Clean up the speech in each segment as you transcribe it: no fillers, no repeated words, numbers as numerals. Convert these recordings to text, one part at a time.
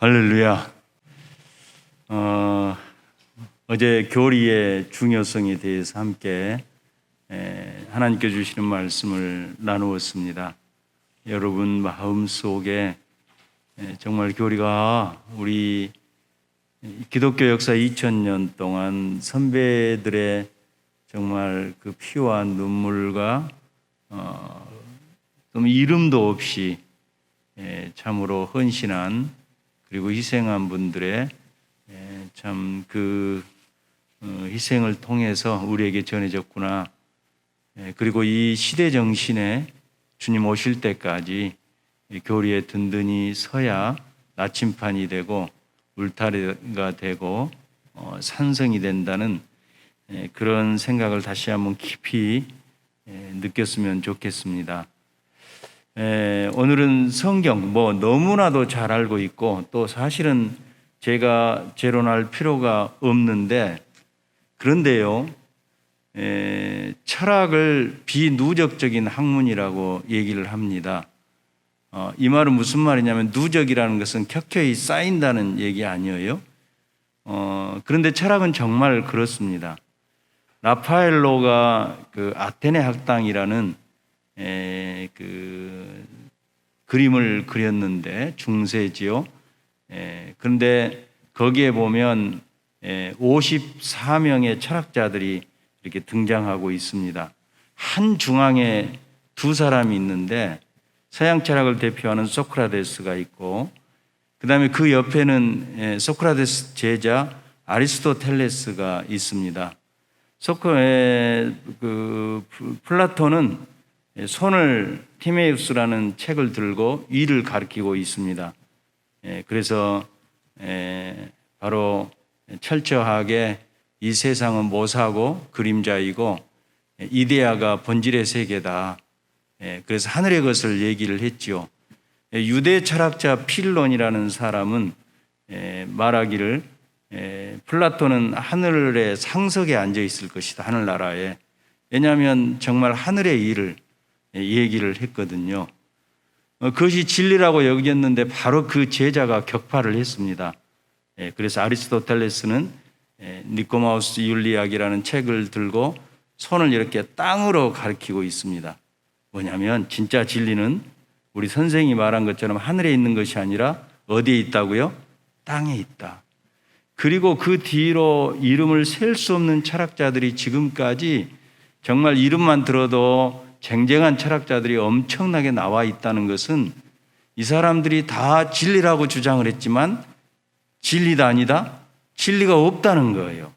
할렐루야. 어제 교리의 중요성에 대해서 함께 하나님께 주시는 말씀을 나누었습니다. 여러분 마음속에 정말 교리가 우리 기독교 역사 2000년 동안 선배들의 정말 그 피와 눈물과 좀 이름도 없이 참으로 헌신한 그리고 희생한 분들의 참 그 희생을 통해서 우리에게 전해졌구나. 그리고 이 시대 정신에 주님 오실 때까지 교리에 든든히 서야 나침판이 되고 울타리가 되고 산성이 된다는 그런 생각을 다시 한번 깊이 느꼈으면 좋겠습니다. 오늘은 성경 너무나도 잘 알고 있고 또 사실은 제가 재론할 필요가 없는데, 그런데요, 철학을 비누적적인 학문이라고 얘기를 합니다. 이 말은 무슨 말이냐면 누적이라는 것은 켜켜이 쌓인다는 얘기 아니에요. 그런데 철학은 정말 그렇습니다. 라파엘로가 그 아테네 학당이라는 그 그림을 그렸는데 중세지요. 그런데 거기에 보면 54명의 철학자들이 이렇게 등장하고 있습니다. 한 중앙에 두 사람이 있는데 서양 철학을 대표하는 소크라테스가 있고, 그 다음에 그 옆에는 소크라테스 제자 아리스토텔레스가 있습니다. 플라톤은 손을 티메우스라는 책을 들고 위를 가리키고 있습니다. 그래서 바로 철저하게 이 세상은 모사고 그림자이고 이데아가 본질의 세계다. 그래서 하늘의 것을 얘기를 했죠. 유대 철학자 필론이라는 사람은 말하기를 플라톤은 하늘의 상석에 앉아 있을 것이다. 하늘나라에. 왜냐하면 정말 하늘의 일을 얘기를 했거든요. 그것이 진리라고 여겼는데 바로 그 제자가 격파를 했습니다. 그래서 아리스토텔레스는 니코마우스 윤리학이라는 책을 들고 손을 이렇게 땅으로 가리키고 있습니다. 뭐냐면 진짜 진리는 우리 선생이 말한 것처럼 하늘에 있는 것이 아니라 어디에 있다고요? 땅에 있다. 그리고 그 뒤로 이름을 셀 수 없는 철학자들이 지금까지 정말 이름만 들어도 쟁쟁한 철학자들이 엄청나게 나와 있다는 것은 이 사람들이 다 진리라고 주장을 했지만 진리가 아니다, 진리가 없다는 거예요.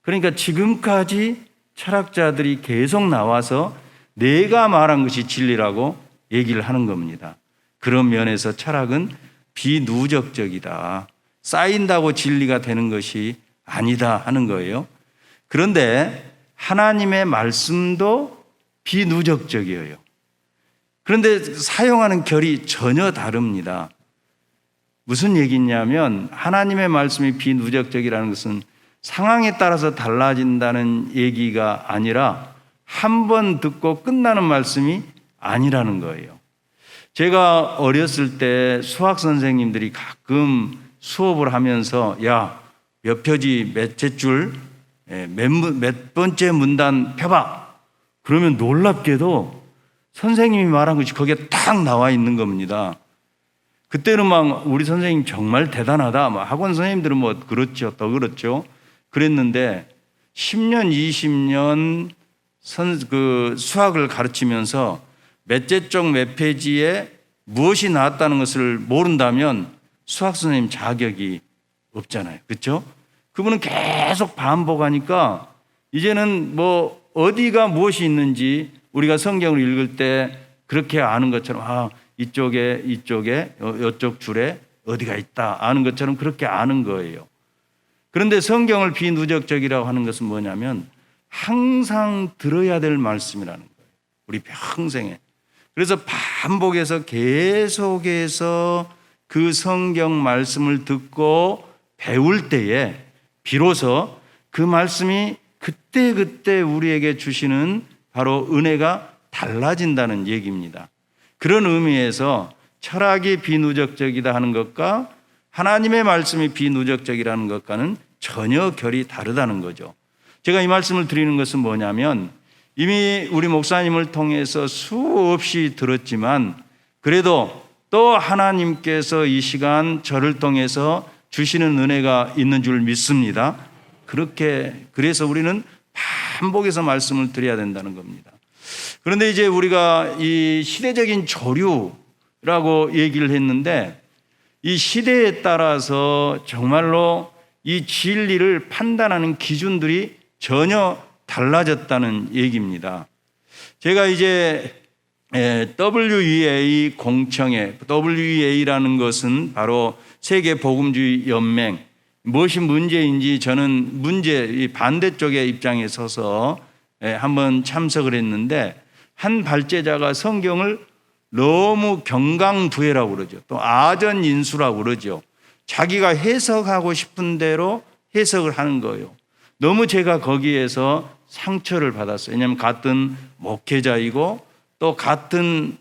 그러니까 지금까지 철학자들이 계속 나와서 내가 말한 것이 진리라고 얘기를 하는 겁니다. 그런 면에서 철학은 비누적적이다. 쌓인다고 진리가 되는 것이 아니다 하는 거예요. 그런데 하나님의 말씀도 비누적적이에요. 그런데 사용하는 결이 전혀 다릅니다. 무슨 얘기냐면 하나님의 말씀이 비누적적이라는 것은 상황에 따라서 달라진다는 얘기가 아니라 한 번 듣고 끝나는 말씀이 아니라는 거예요. 제가 어렸을 때 수학 선생님들이 가끔 수업을 하면서 몇 표지 몇째 줄 몇 번째 문단 펴봐. 그러면 놀랍게도 선생님이 말한 것이 거기에 딱 나와 있는 겁니다. 그때는 막 우리 선생님 정말 대단하다. 학원 선생님들은 그렇죠. 더 그렇죠. 그랬는데 10년, 20년 수학을 가르치면서 몇째 쪽 몇 페이지에 무엇이 나왔다는 것을 모른다면 수학 선생님 자격이 없잖아요. 그렇죠? 그분은 계속 반복하니까 이제는 어디가 무엇이 있는지 우리가 성경을 읽을 때 그렇게 아는 것처럼 이쪽에 이쪽 줄에 어디가 있다 아는 것처럼 그렇게 아는 거예요. 그런데 성경을 비누적적이라고 하는 것은 뭐냐면 항상 들어야 될 말씀이라는 거예요. 우리 평생에. 그래서 반복해서 계속해서 그 성경 말씀을 듣고 배울 때에 비로소 그 말씀이 그때그때 우리에게 주시는 바로 은혜가 달라진다는 얘기입니다. 그런 의미에서 철학이 비누적적이다 하는 것과 하나님의 말씀이 비누적적이라는 것과는 전혀 결이 다르다는 거죠. 제가 이 말씀을 드리는 것은 뭐냐면 이미 우리 목사님을 통해서 수없이 들었지만 그래도 또 하나님께서 이 시간 저를 통해서 주시는 은혜가 있는 줄 믿습니다. 그래서 우리는 반복해서 말씀을 드려야 된다는 겁니다. 그런데 이제 우리가 이 시대적인 조류라고 얘기를 했는데 이 시대에 따라서 정말로 이 진리를 판단하는 기준들이 전혀 달라졌다는 얘기입니다. 제가 이제 WEA 공청회, WEA라는 것은 바로 세계 복음주의 연맹, 무엇이 문제인지 저는 문제 반대쪽의 입장에 서서 한번 참석을 했는데 한 발제자가 성경을 너무 경강부회라고 그러죠. 또 아전인수라고 그러죠. 자기가 해석하고 싶은 대로 해석을 하는 거예요. 너무 제가 거기에서 상처를 받았어요. 왜냐하면 같은 목회자이고 또 같은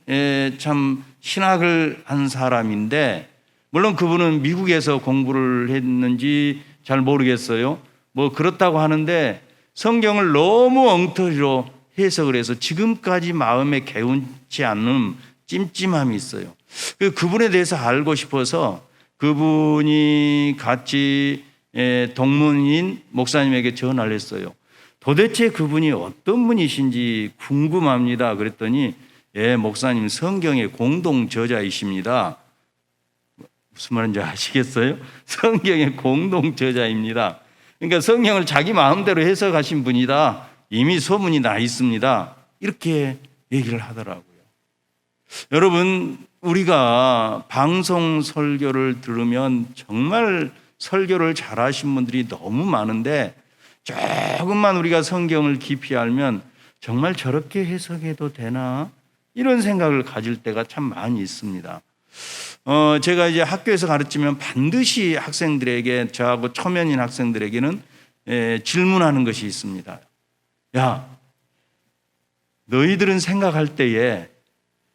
참 신학을 한 사람인데 물론 그분은 미국에서 공부를 했는지 잘 모르겠어요. 뭐 그렇다고 하는데 성경을 너무 엉터리로 해석을 해서 지금까지 마음에 개운치 않는 찜찜함이 있어요. 그분에 대해서 알고 싶어서 그분이 같이 동문인 목사님에게 전화를 했어요. 도대체 그분이 어떤 분이신지 궁금합니다. 그랬더니 목사님 성경의 공동 저자이십니다. 무슨 말인지 아시겠어요? 성경의 공동 저자입니다. 그러니까 성경을 자기 마음대로 해석하신 분이다. 이미 소문이 나 있습니다. 이렇게 얘기를 하더라고요. 여러분, 우리가 방송 설교를 들으면 정말 설교를 잘하신 분들이 너무 많은데 조금만 우리가 성경을 깊이 알면 정말 저렇게 해석해도 되나? 이런 생각을 가질 때가 참 많이 있습니다. 제가 이제 학교에서 가르치면 반드시 학생들에게, 저하고 초면인 학생들에게는 질문하는 것이 있습니다. 야, 너희들은 생각할 때에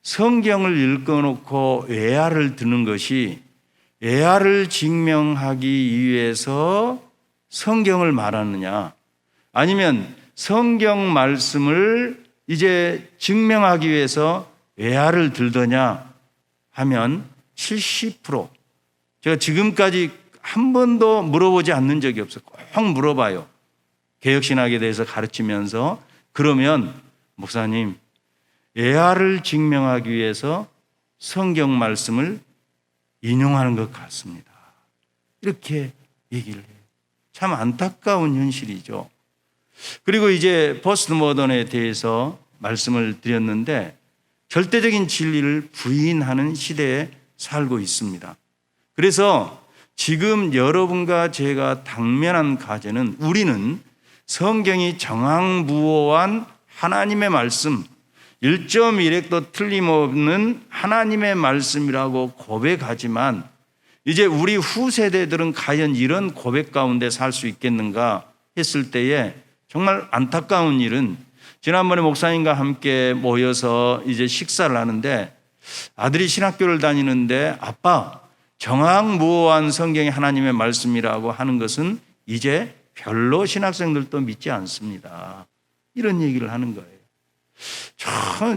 성경을 읽어놓고 외아를 드는 것이 외아를 증명하기 위해서 성경을 말하느냐, 아니면 성경 말씀을 이제 증명하기 위해서 외아를 들더냐 하면 70%, 제가 지금까지 한 번도 물어보지 않는 적이 없어요. 꼭 물어봐요. 개혁신학에 대해서 가르치면서. 그러면 목사님, 외아를 증명하기 위해서 성경 말씀을 인용하는 것 같습니다. 이렇게 얘기를 해요. 참 안타까운 현실이죠. 그리고 이제 포스트 모던에 대해서 말씀을 드렸는데 절대적인 진리를 부인하는 시대에 살고 있습니다. 그래서 지금 여러분과 제가 당면한 과제는 우리는 성경이 정황무오한 하나님의 말씀, 1.1획도 틀림없는 하나님의 말씀이라고 고백하지만 이제 우리 후세대들은 과연 이런 고백 가운데 살 수 있겠는가 했을 때에 정말 안타까운 일은 지난번에 목사님과 함께 모여서 이제 식사를 하는데 아들이 신학교를 다니는데 아빠, 정황무오한 성경이 하나님의 말씀이라고 하는 것은 이제 별로 신학생들도 믿지 않습니다. 이런 얘기를 하는 거예요.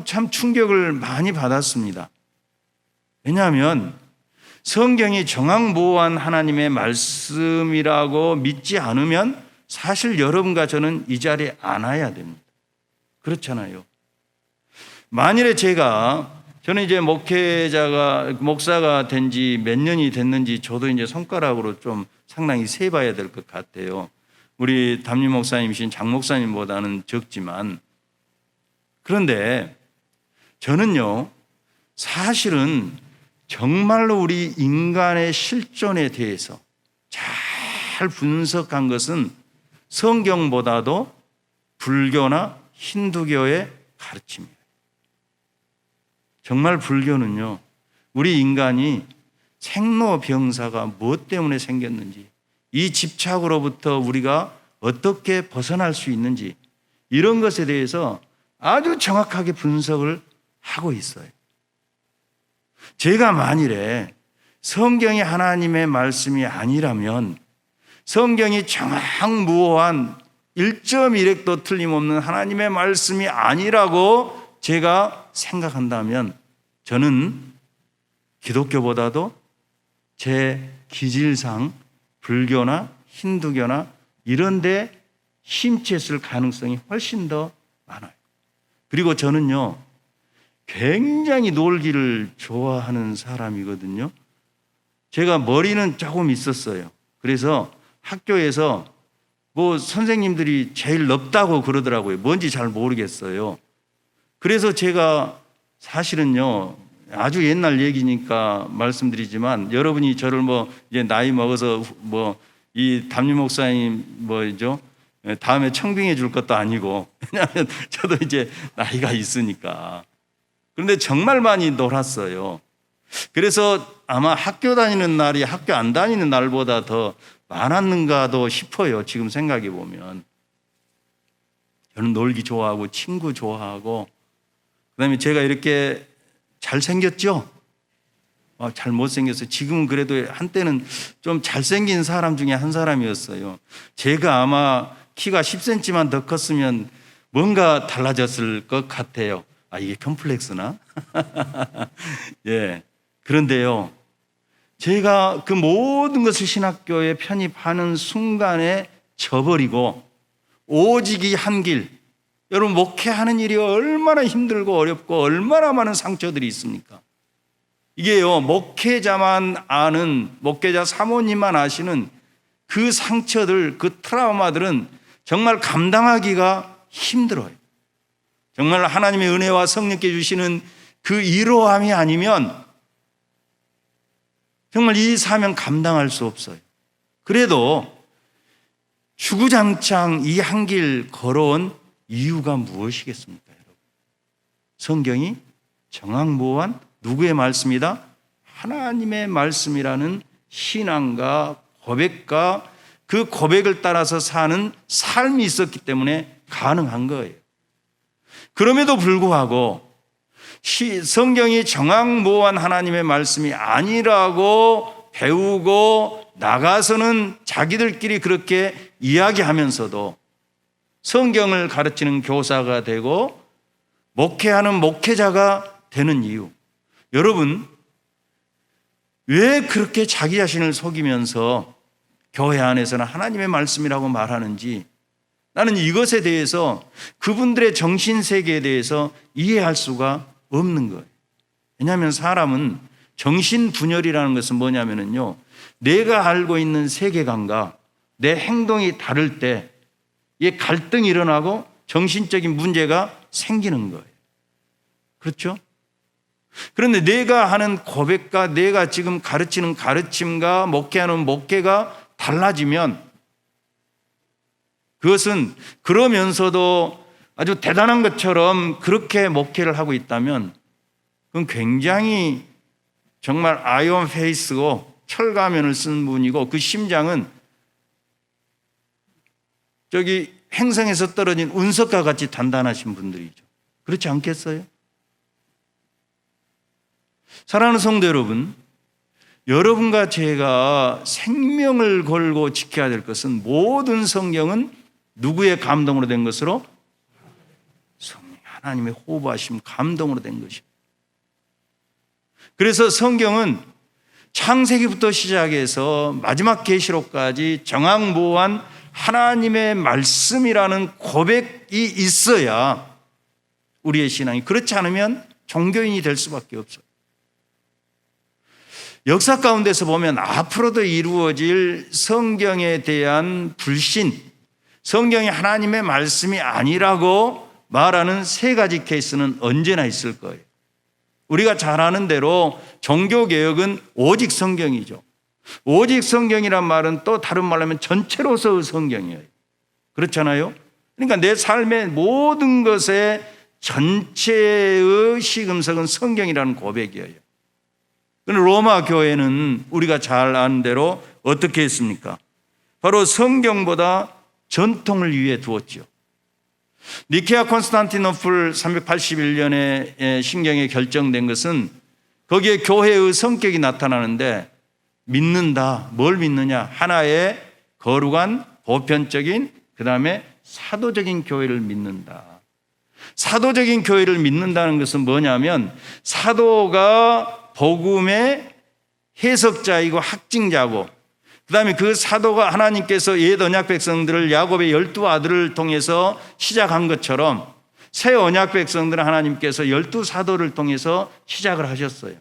참 충격을 많이 받았습니다. 왜냐하면 성경이 정황무오한 하나님의 말씀이라고 믿지 않으면 사실 여러분과 저는 이 자리에 안 와야 됩니다. 그렇잖아요. 만일에 저는 이제 목사가 된 지 몇 년이 됐는지 저도 이제 손가락으로 좀 상당히 세봐야 될 것 같아요. 우리 담임 목사님이신 장 목사님보다는 적지만, 그런데 저는요, 사실은 정말로 우리 인간의 실존에 대해서 잘 분석한 것은 성경보다도 불교나 힌두교의 가르침이에요. 정말 불교는요, 우리 인간이 생로병사가 무엇 때문에 생겼는지, 이 집착으로부터 우리가 어떻게 벗어날 수 있는지, 이런 것에 대해서 아주 정확하게 분석을 하고 있어요. 제가 만일에 성경이 하나님의 말씀이 아니라면, 성경이 정확무오한 1.1획도 틀림없는 하나님의 말씀이 아니라고 제가 생각한다면, 저는 기독교보다도 제 기질상 불교나 힌두교나 이런 데 심취했을 가능성이 훨씬 더 많아요. 그리고 저는요, 굉장히 놀기를 좋아하는 사람이거든요. 제가 머리는 조금 있었어요. 그래서 학교에서 뭐 선생님들이 제일 넓다고 그러더라고요. 뭔지 잘 모르겠어요. 그래서 제가 사실은요, 아주 옛날 얘기니까 말씀드리지만, 여러분이 저를 뭐 이제 나이 먹어서 뭐 이 담임 목사님 뭐죠, 다음에 청빙해 줄 것도 아니고, 왜냐하면 저도 이제 나이가 있으니까. 그런데 정말 많이 놀았어요. 그래서 아마 학교 다니는 날이 학교 안 다니는 날보다 더 많았는가도 싶어요. 지금 생각해 보면. 저는 놀기 좋아하고 친구 좋아하고, 그다음에 제가 이렇게 잘생겼죠? 잘 못생겼어요. 지금은 그래도 한때는 좀 잘생긴 사람 중에 한 사람이었어요. 제가 아마 키가 10cm만 더 컸으면 뭔가 달라졌을 것 같아요. 이게 컴플렉스나? 예. 그런데요, 제가 그 모든 것을 신학교에 편입하는 순간에 저버리고 오직 이 한 길, 여러분 목회하는 일이 얼마나 힘들고 어렵고 얼마나 많은 상처들이 있습니까? 이게요, 목회자만 아는, 목회자 사모님만 아시는 그 상처들, 그 트라우마들은 정말 감당하기가 힘들어요. 정말 하나님의 은혜와 성령께 주시는 그 이로함이 아니면 정말 이 사명 감당할 수 없어요. 그래도 주구장창 이 한 길 걸어온 이유가 무엇이겠습니까, 여러분? 성경이 정확무오한 누구의 말씀이다? 하나님의 말씀이라는 신앙과 고백과 그 고백을 따라서 사는 삶이 있었기 때문에 가능한 거예요. 그럼에도 불구하고 성경이 정확무오한 하나님의 말씀이 아니라고 배우고 나가서는 자기들끼리 그렇게 이야기하면서도 성경을 가르치는 교사가 되고 목회하는 목회자가 되는 이유, 여러분 왜 그렇게 자기 자신을 속이면서 교회 안에서는 하나님의 말씀이라고 말하는지, 나는 이것에 대해서 그분들의 정신세계에 대해서 이해할 수가 없는 거예요. 왜냐하면 사람은 정신분열이라는 것은 뭐냐면요, 내가 알고 있는 세계관과 내 행동이 다를 때 이 갈등이 일어나고 정신적인 문제가 생기는 거예요. 그렇죠? 그런데 내가 하는 고백과 내가 지금 가르치는 가르침과 목회하는 목회가 달라지면 그것은 그러면서도 아주 대단한 것처럼 그렇게 목회를 하고 있다면 그건 굉장히 정말 아이언 페이스고 철가면을 쓴 분이고, 그 심장은 저기 행성에서 떨어진 운석과 같이 단단하신 분들이죠. 그렇지 않겠어요? 사랑하는 성도 여러분, 여러분과 제가 생명을 걸고 지켜야 될 것은 모든 성경은 누구의 감동으로 된 것으로? 성령 하나님의 호흡하심 감동으로 된 것입니다. 그래서 성경은 창세기부터 시작해서 마지막 계시록까지 정확무오한 하나님의 말씀이라는 고백이 있어야 우리의 신앙이, 그렇지 않으면 종교인이 될 수밖에 없어요. 역사 가운데서 보면 앞으로도 이루어질 성경에 대한 불신, 성경이 하나님의 말씀이 아니라고 말하는 세 가지 케이스는 언제나 있을 거예요. 우리가 잘 아는 대로 종교개혁은 오직 성경이죠. 오직 성경이란 말은 또 다른 말로 하면 전체로서의 성경이에요. 그렇잖아요? 그러니까 내 삶의 모든 것의 전체의 시금석은 성경이라는 고백이에요. 그런데 로마 교회는 우리가 잘 아는 대로 어떻게 했습니까? 바로 성경보다 전통을 위해 두었죠. 니케아 콘스탄티노플 381년에 신경에 결정된 것은 거기에 교회의 성격이 나타나는데 믿는다. 뭘 믿느냐? 하나의 거룩한 보편적인 그다음에 사도적인 교회를 믿는다. 사도적인 교회를 믿는다는 것은 뭐냐면 사도가 복음의 해석자이고 확증자고 그다음에 그 사도가 하나님께서 옛 언약 백성들을 야곱의 12아들을 통해서 시작한 것처럼 새 언약 백성들은 하나님께서 12사도를 통해서 시작을 하셨어요.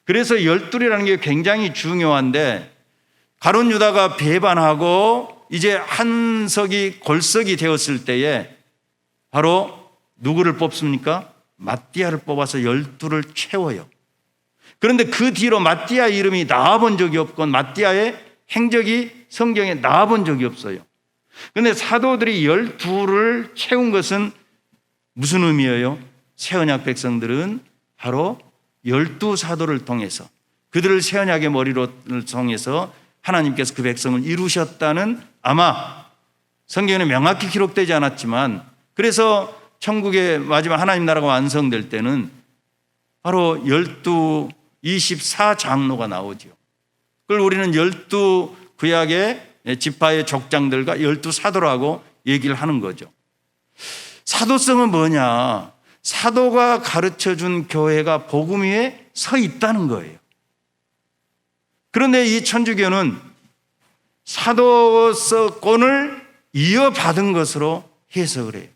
그래서 12이라는 게 굉장히 중요한데 가룟 유다가 배반하고 이제 한석이 골석이 되었을 때에 바로 누구를 뽑습니까? 마띠아를 뽑아서 12를 채워요. 그런데 그 뒤로 마띠아 이름이 나와본 적이 없고 마띠아의 행적이 성경에 나와본 적이 없어요. 그런데 사도들이 12를 채운 것은 무슨 의미예요? 새 언약 백성들은 바로 12사도를 통해서 그들을 새 언약의 머리로 통해서 하나님께서 그 백성을 이루셨다는 아마 성경에는 명확히 기록되지 않았지만 그래서 천국의 마지막 하나님 나라가 완성될 때는 바로 24장로가 나오죠. 그걸 우리는 12 구약의 지파의 족장들과 12사도라고 얘기를 하는 거죠. 사도성은 뭐냐? 사도가 가르쳐준 교회가 복음 위에 서 있다는 거예요. 그런데 이 천주교는 사도권을 이어받은 것으로 해석을 해요.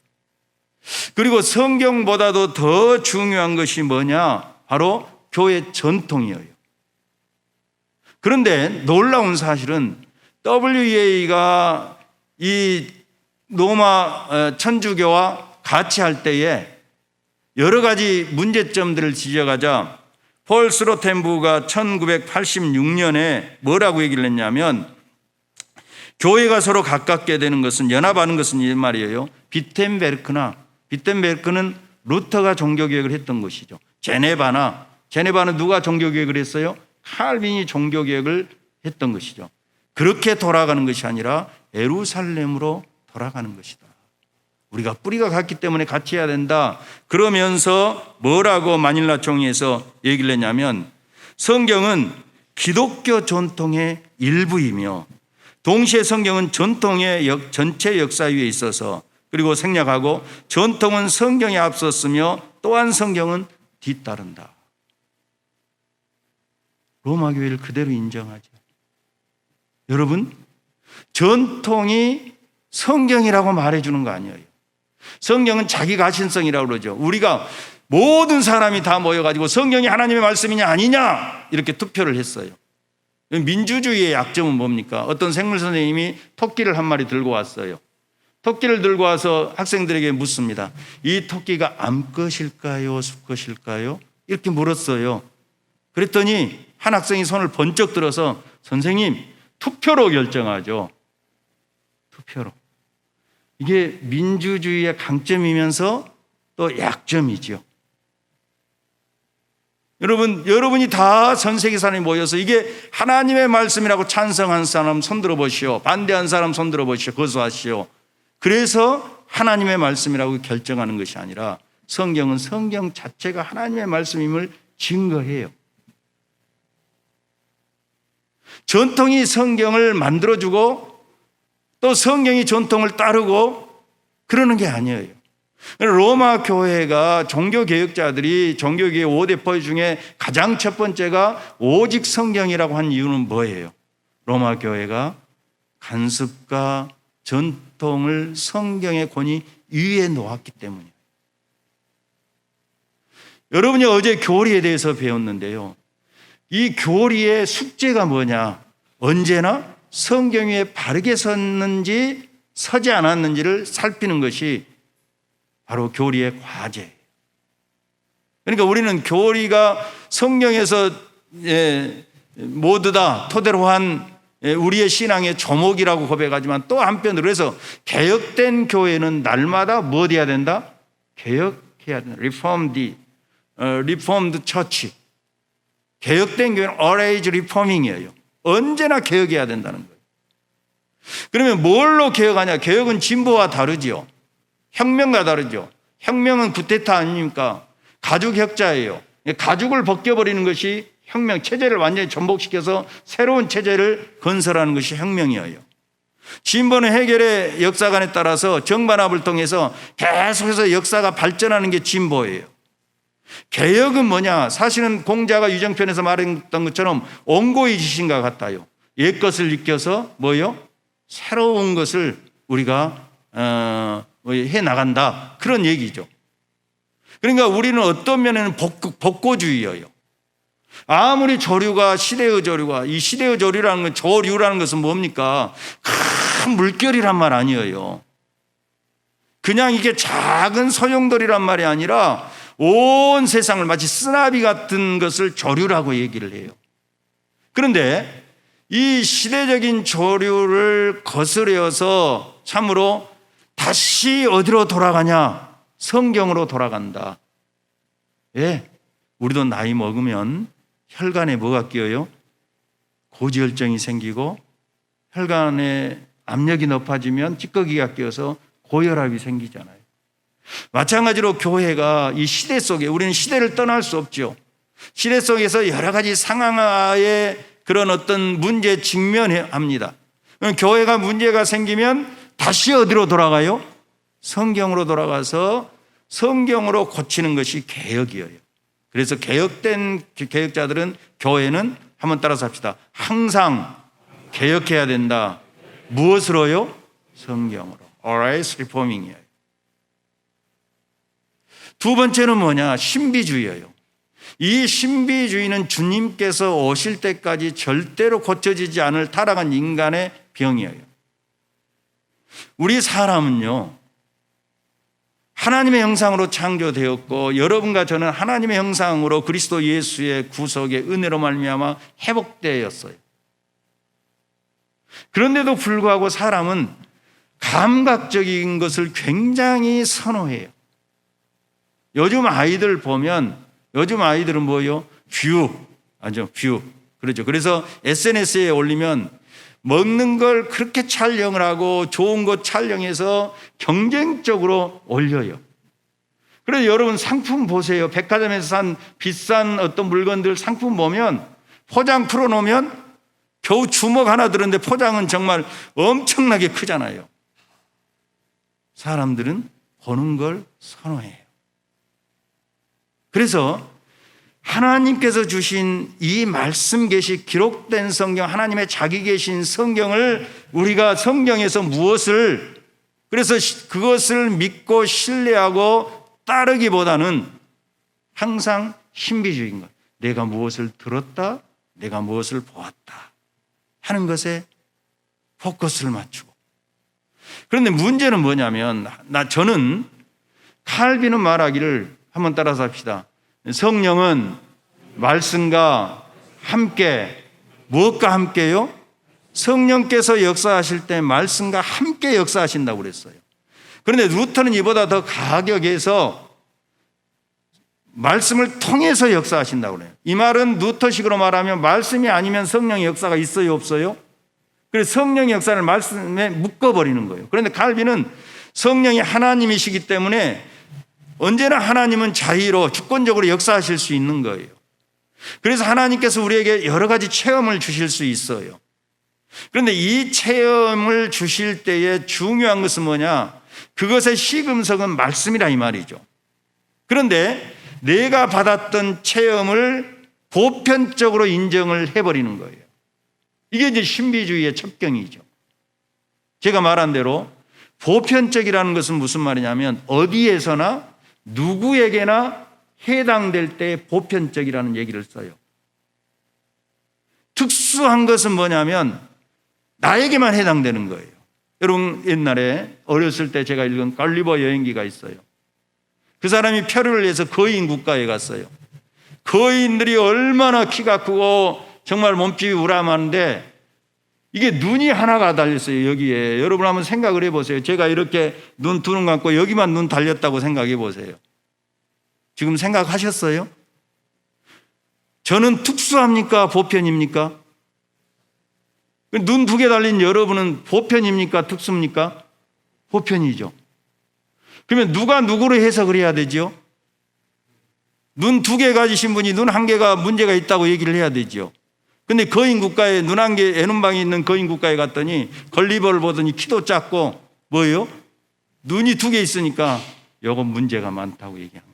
그리고 성경보다도 더 중요한 것이 뭐냐? 바로 교회 전통이에요. 그런데 놀라운 사실은 WEA가 이 로마 천주교와 같이 할 때에 여러 가지 문제점들을 지적하자 폴 스로텐부가 1986년에 뭐라고 얘기를 했냐면 교회가 서로 가깝게 되는 것은 연합하는 것은 이 말이에요. 비텐베르크는 루터가 종교개혁을 했던 것이죠. 제네바는 누가 종교개혁을 했어요? 칼빈이 종교개혁을 했던 것이죠. 그렇게 돌아가는 것이 아니라 예루살렘으로 돌아가는 것이다. 우리가 뿌리가 같기 때문에 같이 해야 된다. 그러면서 뭐라고 마닐라 총회에서 얘기를 했냐면 성경은 기독교 전통의 일부이며 동시에 성경은 전통의 전체 역사 위에 있어서 그리고 생략하고 전통은 성경에 앞섰으며 또한 성경은 뒤따른다. 로마 교회를 그대로 인정하죠. 여러분, 전통이 성경이라고 말해주는 거 아니에요. 성경은 자기 가신성이라고 그러죠. 우리가 모든 사람이 다 모여가지고 성경이 하나님의 말씀이냐 아니냐 이렇게 투표를 했어요. 민주주의의 약점은 뭡니까? 어떤 생물 선생님이 토끼를 한 마리 들고 왔어요. 토끼를 들고 와서 학생들에게 묻습니다. 이 토끼가 암컷일까요? 수컷일까요? 이렇게 물었어요. 그랬더니 한 학생이 손을 번쩍 들어서 선생님 투표로 결정하죠. 투표로. 이게 민주주의의 강점이면서 또 약점이죠. 여러분이 다 전 세계 사람이 모여서 이게 하나님의 말씀이라고 찬성한 사람 손들어 보시오. 반대한 사람 손들어 보시오. 거수하시오. 그래서 하나님의 말씀이라고 결정하는 것이 아니라 성경은 성경 자체가 하나님의 말씀임을 증거해요. 전통이 성경을 만들어주고 또 성경이 전통을 따르고 그러는 게 아니에요. 로마 교회가 종교개혁자들이 종교개혁 5대 포유 중에 가장 첫 번째가 오직 성경이라고 한 이유는 뭐예요? 로마 교회가 간섭과 전통을 성경의 권위 위에 놓았기 때문이에요. 여러분이 어제 교리에 대해서 배웠는데요. 이 교리의 숙제가 뭐냐? 언제나 성경 위에 바르게 섰는지 서지 않았는지를 살피는 것이 바로 교리의 과제예요. 그러니까 우리는 교리가 성경에서 모두 다 토대로 한 우리의 신앙의 조목이라고 고백하지만 또 한편으로 해서 개혁된 교회는 날마다 뭐 해야 된다? 개혁해야 된다. Reformed Church. 개혁된 교회는 always reforming이에요. 언제나 개혁해야 된다는 거예요. 그러면 뭘로 개혁하냐? 개혁은 진보와 다르죠. 혁명과 다르죠. 혁명은 쿠데타 아닙니까? 가죽 혁자예요. 가죽을 벗겨버리는 것이 혁명, 체제를 완전히 전복시켜서 새로운 체제를 건설하는 것이 혁명이에요. 진보는 해결의 역사관에 따라서 정반합을 통해서 계속해서 역사가 발전하는 게 진보예요. 개혁은 뭐냐? 사실은 공자가 유정편에서 말했던 것처럼 온고의 지신과 같아요. 옛 것을 익혀서 뭐요? 새로운 것을 우리가 해나간다, 그런 얘기죠. 그러니까 우리는 어떤 면에는 복고주의예요. 아무리 조류가, 시대의 조류가, 이 시대의 조류라는 건, 조류라는 것은 뭡니까? 큰 물결이란 말 아니에요. 그냥 이게 작은 소용돌이란 말이 아니라 온 세상을 마치 쓰나미 같은 것을 조류라고 얘기를 해요. 그런데 이 시대적인 조류를 거스려서 참으로 다시 어디로 돌아가냐? 성경으로 돌아간다. 예, 우리도 나이 먹으면 혈관에 뭐가 끼어요? 고지혈증이 생기고, 혈관에 압력이 높아지면 찌꺼기가 끼어서 고혈압이 생기잖아요. 마찬가지로 교회가 이 시대 속에, 우리는 시대를 떠날 수 없죠. 시대 속에서 여러 가지 상황하에 그런 어떤 문제에 직면합니다. 교회가 문제가 생기면 다시 어디로 돌아가요? 성경으로 돌아가서 성경으로 고치는 것이 개혁이에요. 그래서 개혁된 개혁자들은, 교회는 한번 따라서 합시다. 항상 개혁해야 된다. 무엇으로요? 성경으로. Always reforming이에요. 두 번째는 뭐냐? 신비주의예요. 이 신비주의는 주님께서 오실 때까지 절대로 고쳐지지 않을 타락한 인간의 병이에요. 우리 사람은요, 하나님의 형상으로 창조되었고, 여러분과 저는 하나님의 형상으로 그리스도 예수의 구속의 은혜로 말미암아 회복되었어요. 그런데도 불구하고 사람은 감각적인 것을 굉장히 선호해요. 요즘 아이들 보면, 요즘 아이들은 뭐예요? 뷰. 그렇죠. 그래서 SNS에 올리면 먹는 걸 그렇게 촬영을 하고 좋은 것 촬영해서 경쟁적으로 올려요. 그래서 여러분 상품 보세요. 백화점에서 산 비싼 어떤 물건들 상품 보면 포장 풀어놓으면 겨우 주먹 하나 들었는데 포장은 정말 엄청나게 크잖아요. 사람들은 보는 걸 선호해요. 그래서 하나님께서 주신 이 말씀 계시, 기록된 성경, 하나님의 자기 계신 성경을 우리가 성경에서 무엇을, 그래서 그것을 믿고 신뢰하고 따르기보다는 항상 신비주의인 것. 내가 무엇을 들었다, 내가 무엇을 보았다 하는 것에 포커스를 맞추고. 그런데 문제는 뭐냐면, 저는 칼빈은 말하기를, 한번 따라서 합시다. 성령은 말씀과 함께, 무엇과 함께요? 성령께서 역사하실 때 말씀과 함께 역사하신다고 그랬어요. 그런데 루터는 이보다 더 가격해서 말씀을 통해서 역사하신다고 그래요. 이 말은 루터식으로 말하면 말씀이 아니면 성령의 역사가 있어요, 없어요? 그래서 성령의 역사를 말씀에 묶어버리는 거예요. 그런데 칼빈은 성령이 하나님이시기 때문에 언제나 하나님은 자유로 주권적으로 역사하실 수 있는 거예요. 그래서 하나님께서 우리에게 여러 가지 체험을 주실 수 있어요. 그런데 이 체험을 주실 때에 중요한 것은 뭐냐? 그것의 시금석은 말씀이라 이 말이죠. 그런데 내가 받았던 체험을 보편적으로 인정을 해버리는 거예요. 이게 이제 신비주의의 첩경이죠. 제가 말한 대로 보편적이라는 것은 무슨 말이냐면 어디에서나 누구에게나 해당될 때 보편적이라는 얘기를 써요. 특수한 것은 뭐냐면 나에게만 해당되는 거예요. 여러분, 옛날에 어렸을 때 제가 읽은 갈리버 여행기가 있어요. 그 사람이 표류를 해서 거인 국가에 갔어요. 거인들이 얼마나 키가 크고 정말 몸집이 우람한데 이게 눈이 하나가 달렸어요. 여기에. 여러분 한번 생각을 해보세요. 제가 이렇게 눈 두 눈 감고 여기만 눈 달렸다고 생각해 보세요. 지금 생각하셨어요? 저는 특수합니까? 보편입니까? 눈 두 개 달린 여러분은 보편입니까? 특수입니까? 보편이죠. 그러면 누가 누구를 해석을 해야 되죠? 눈 2개 가지신 분이 눈 1개가 문제가 있다고 얘기를 해야 되죠. 근데 거인 국가에 눈 1개, 애눈방이 있는 거인 국가에 갔더니 건리버를 보더니 키도 작고 뭐예요? 눈이 2개 있으니까 요건 문제가 많다고 얘기하는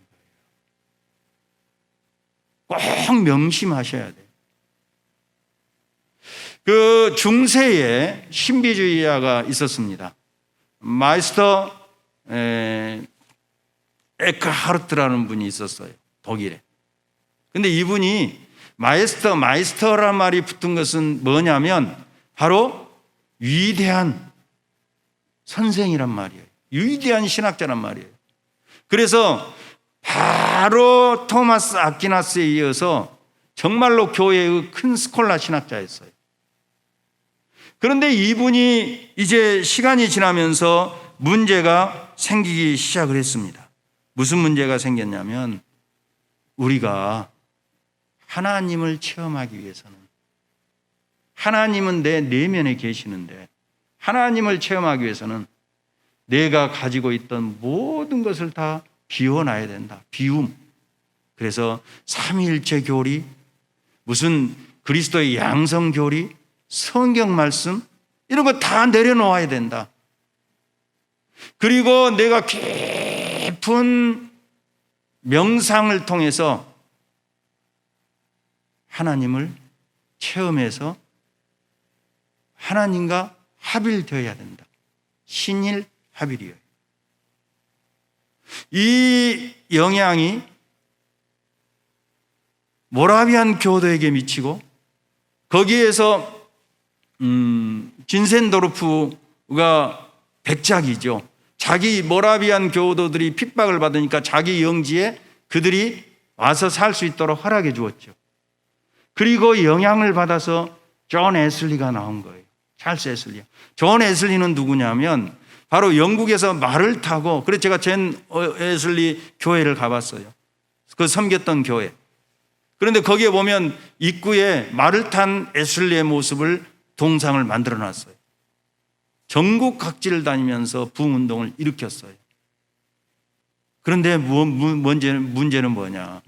거예요. 꼭 명심하셔야 돼요. 그 중세에 신비주의자가 있었습니다. 마이스터 에크하르트라는 분이 있었어요. 독일에. 근데 이분이 마이스터란 말이 붙은 것은 뭐냐면 바로 위대한 선생이란 말이에요. 위대한 신학자란 말이에요. 그래서 바로 토마스 아퀴나스에 이어서 정말로 교회의 큰 스콜라 신학자였어요. 그런데 이분이 이제 시간이 지나면서 문제가 생기기 시작을 했습니다. 무슨 문제가 생겼냐면 우리가 하나님을 체험하기 위해서는 하나님은 내 내면에 계시는데 하나님을 체험하기 위해서는 내가 가지고 있던 모든 것을 다 비워놔야 된다. 비움. 그래서 삼위일체 교리, 무슨 그리스도의 양성 교리, 성경 말씀 이런 거 다 내려놓아야 된다. 그리고 내가 깊은 명상을 통해서 하나님을 체험해서 하나님과 합일되어야 된다. 신일 합일이에요. 이 영향이 모라비안 교도에게 미치고 거기에서 진센도르프가 백작이죠. 자기 모라비안 교도들이 핍박을 받으니까 자기 영지에 그들이 와서 살 수 있도록 허락해 주었죠. 그리고 영향을 받아서 존 웨슬리가 나온 거예요. 찰스 웨슬리. 존 웨슬리는 누구냐면 바로 영국에서 말을 타고, 그래서 제가 존 웨슬리 교회를 가봤어요. 그 섬겼던 교회. 그런데 거기에 보면 입구에 말을 탄 웨슬리의 모습을 동상을 만들어 놨어요. 전국 각지를 다니면서 부흥운동을 일으켰어요. 그런데 문제는 뭐냐?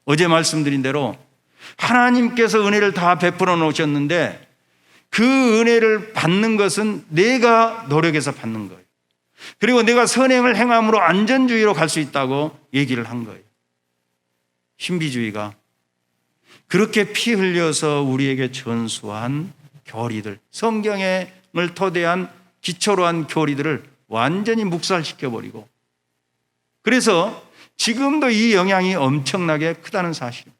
어제 말씀드린 대로 하나님께서 은혜를 다 베풀어 놓으셨는데 그 은혜를 받는 것은 내가 노력해서 받는 거예요. 그리고 내가 선행을 행함으로 안전주의로 갈 수 있다고 얘기를 한 거예요. 신비주의가 그렇게 피 흘려서 우리에게 전수한 교리들, 성경을 토대한 기초로 한 교리들을 완전히 묵살시켜버리고, 그래서 지금도 이 영향이 엄청나게 크다는 사실입니다.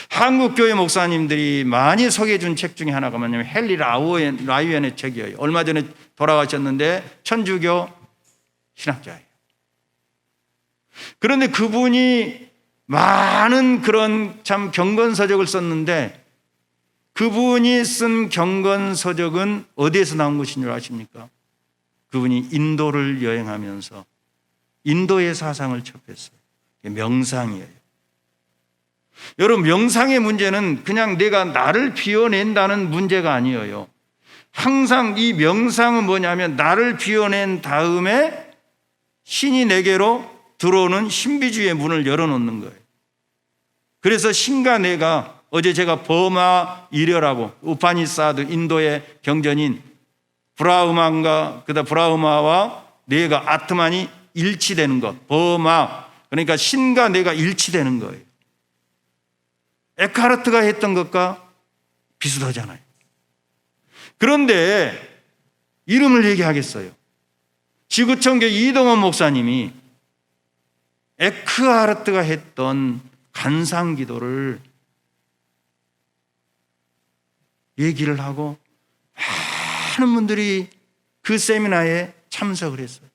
한국교회 목사님들이 많이 소개해 준 책 중에 하나가 뭐냐면 헨리 라이언의 책이에요. 얼마 전에 돌아가셨는데 천주교 신학자예요. 그런데 그분이 많은 그런 참 경건서적을 썼는데 그분이 쓴 경건서적은 어디에서 나온 것인 줄 아십니까? 그분이 인도를 여행하면서 인도의 사상을 접했어요. 명상이에요. 여러분, 명상의 문제는 그냥 내가 나를 비워낸다는 문제가 아니에요. 항상 이 명상은 뭐냐면 나를 비워낸 다음에 신이 내게로 들어오는 신비주의의 문을 열어놓는 거예요. 그래서 신과 내가, 어제 제가 버마 일여라고, 우파니사드 인도의 경전인 브라흐마와 내가 아트만이 일치되는 것, 버마, 그러니까 신과 내가 일치되는 거예요. 에크하르트가 했던 것과 비슷하잖아요. 그런데 이름을 얘기하겠어요. 지구촌교 이동원 목사님이 에크하르트가 했던 간상기도를 얘기를 하고 많은 분들이 그 세미나에 참석을 했어요.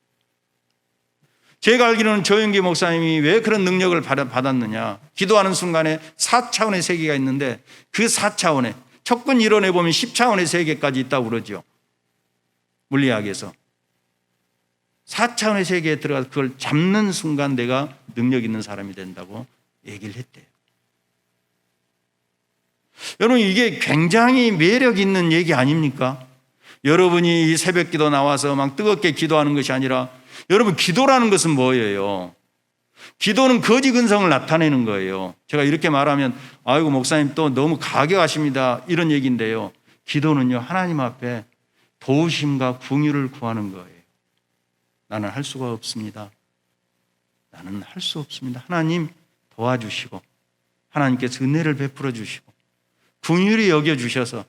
제가 알기로는 조영기 목사님이 왜 그런 능력을 받았느냐, 기도하는 순간에 4차원의 세계가 있는데 그 4차원에 척근 이론에 보면 10차원의 세계까지 있다고 그러죠. 물리학에서 4차원의 세계에 들어가서 그걸 잡는 순간 내가 능력 있는 사람이 된다고 얘기를 했대요. 여러분, 이게 굉장히 매력 있는 얘기 아닙니까? 여러분이 이 새벽 기도 나와서 막 뜨겁게 기도하는 것이 아니라, 여러분, 기도라는 것은 뭐예요? 기도는 거짓 근성을 나타내는 거예요. 제가 이렇게 말하면 아이고 목사님 또 너무 가격하십니다 이런 얘기인데요. 기도는요 하나님 앞에 도우심과 긍휼을 구하는 거예요. 나는 할 수가 없습니다. 나는 할 수 없습니다. 하나님 도와주시고 하나님께서 은혜를 베풀어 주시고 긍휼히 여겨주셔서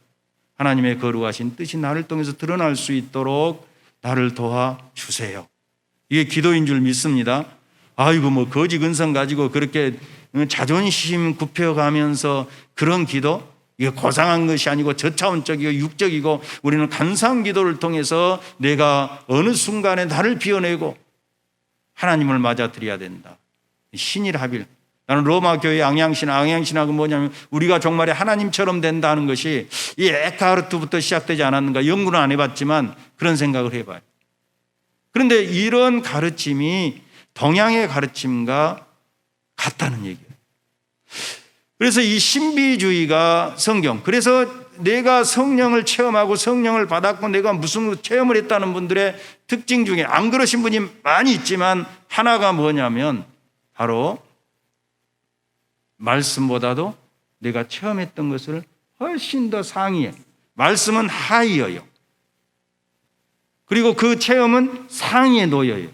하나님의 거룩하신 뜻이 나를 통해서 드러날 수 있도록 나를 도와주세요. 이게 기도인 줄 믿습니다. 아이고 뭐 거지 근성 가지고 그렇게 자존심 굽혀가면서 그런 기도, 이게 고상한 것이 아니고 저차원적이고 육적이고 우리는 간사한 기도를 통해서 내가 어느 순간에 나를 비워내고 하나님을 맞아들여야 된다. 신일합일. 나는 로마 교회 양양신학은 뭐냐면 우리가 정말 하나님처럼 된다는 것이 이 에크하르트부터 시작되지 않았는가, 연구는 안 해봤지만 그런 생각을 해봐요. 그런데 이런 가르침이 동양의 가르침과 같다는 얘기예요. 그래서 이 신비주의가 성경, 그래서 내가 성령을 체험하고 성령을 받았고 내가 무슨 체험을 했다는 분들의 특징 중에 안 그러신 분이 많이 있지만 하나가 뭐냐면 바로 말씀보다도 내가 체험했던 것을 훨씬 더 상위에, 말씀은 하이어요. 그리고 그 체험은 상위에 놓여요.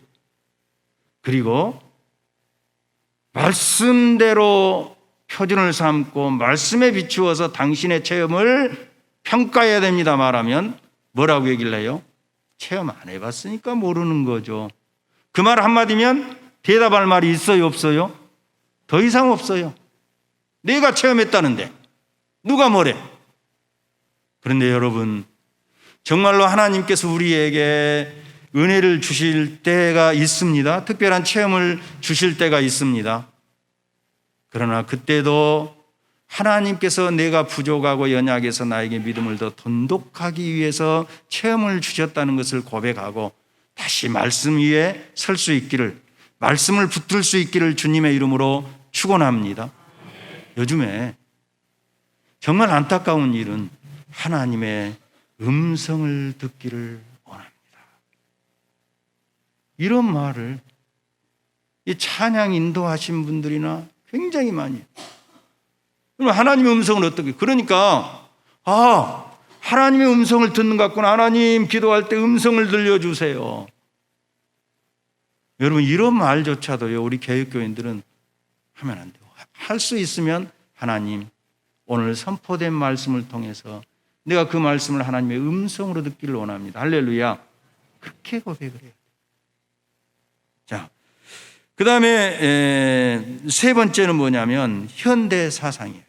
그리고 말씀대로 표준을 삼고 말씀에 비추어서 당신의 체험을 평가해야 됩니다 말하면 뭐라고 얘기를 해요? 체험 안 해봤으니까 모르는 거죠. 그 말 한마디면 대답할 말이 있어요 없어요? 더 이상 없어요. 내가 체험했다는데 누가 뭐래? 그런데 여러분 정말로 하나님께서 우리에게 은혜를 주실 때가 있습니다. 특별한 체험을 주실 때가 있습니다. 그러나 그때도 하나님께서 내가 부족하고 연약해서 나에게 믿음을 더 돈독하기 위해서 체험을 주셨다는 것을 고백하고 다시 말씀 위에 설 수 있기를, 말씀을 붙들 수 있기를 주님의 이름으로 축원합니다. 요즘에 정말 안타까운 일은 하나님의 음성을 듣기를 원합니다. 이런 말을 이 찬양 인도하신 분들이나 굉장히 많이 해요. 그럼 하나님의 음성은 어떻게? 그러니까 하나님의 음성을 듣는 것 같구나. 하나님 기도할 때 음성을 들려주세요. 여러분 이런 말조차도요 우리 개혁교인들은 하면 안 돼요. 할 수 있으면 하나님 오늘 선포된 말씀을 통해서 내가 그 말씀을 하나님의 음성으로 듣기를 원합니다. 할렐루야. 그렇게 고백을 해요. 자, 그 다음에 세 번째는 뭐냐면 현대 사상이에요.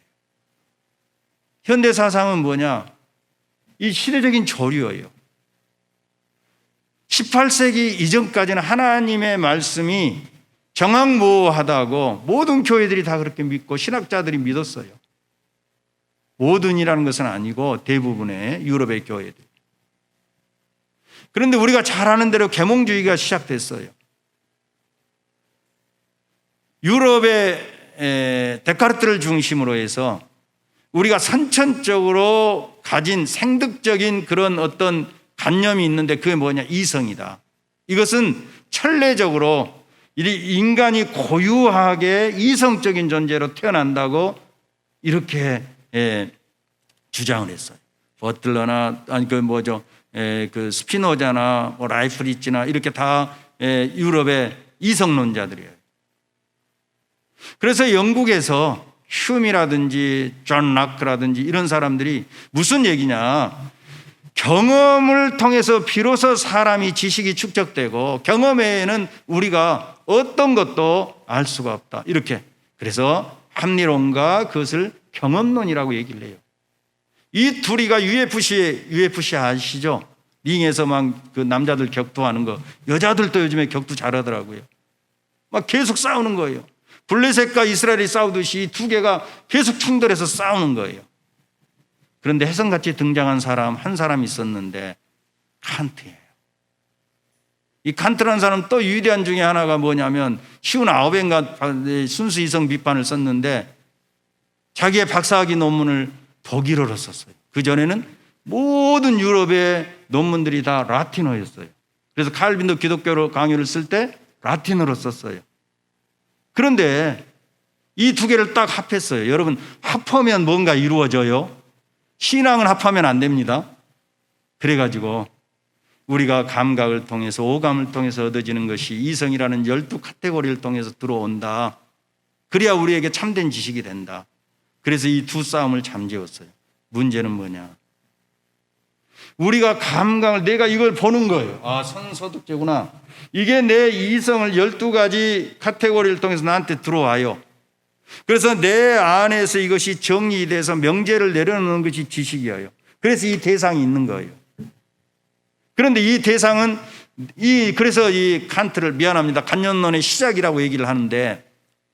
현대 사상은 뭐냐? 이 시대적인 조류예요. 18세기 이전까지는 하나님의 말씀이 정확무오하다고 모든 교회들이 다 그렇게 믿고 신학자들이 믿었어요. 모든이라는 것은 아니고 대부분의 유럽의 교회들. 그런데 우리가 잘 아는 대로 계몽주의가 시작됐어요. 유럽의 데카르트를 중심으로 해서 우리가 선천적으로 가진 생득적인 그런 어떤 관념이 있는데 그게 뭐냐? 이성이다. 이것은 천례적으로 인간이 고유하게 이성적인 존재로 태어난다고 이렇게 주장을 했어요. 버틀러나 그 스피노자나 라이프리츠나 이렇게 다 유럽의 이성론자들이에요. 그래서 영국에서 흉이라든지 존 락크라든지 이런 사람들이 무슨 얘기냐? 경험을 통해서 비로소 사람이 지식이 축적되고 경험 외에는 우리가 어떤 것도 알 수가 없다. 이렇게. 그래서 합리론과 그것을 경험론이라고 얘기를 해요. 이 둘이가 UFC 아시죠? 링에서 막 그 남자들 격투하는 거. 여자들도 요즘에 격투 잘하더라고요. 막 계속 싸우는 거예요. 블레셋과 이스라엘이 싸우듯이 두 개가 계속 충돌해서 싸우는 거예요. 그런데 혜성같이 등장한 사람 한 사람 있었는데 칸트예요. 이 칸트라는 사람 또 위대한 중에 하나가 뭐냐면 59회인가 순수 이성 비판을 썼는데 자기의 박사학위 논문을 독일어로 썼어요. 그전에는 모든 유럽의 논문들이 다 라틴어였어요. 그래서 칼빈도 기독교 강요를 쓸 때 라틴어로 썼어요. 그런데 이 두 개를 딱 합했어요. 여러분, 합하면 뭔가 이루어져요? 신앙은 합하면 안 됩니다. 그래가지고 우리가 감각을 통해서, 오감을 통해서 얻어지는 것이 이성이라는 12카테고리를 통해서 들어온다. 그래야 우리에게 참된 지식이 된다. 그래서 이 두 싸움을 잠재웠어요. 문제는 뭐냐? 우리가 감각을, 내가 이걸 보는 거예요. 아, 선소득제구나. 이게 내 이성을 12가지 카테고리를 통해서 나한테 들어와요. 그래서 내 안에서 이것이 정리돼서 명제를 내려놓는 것이 지식이에요. 그래서 이 대상이 있는 거예요. 그런데 이 대상은 그래서 이 칸트를, 미안합니다, 간념론의 시작이라고 얘기를 하는데,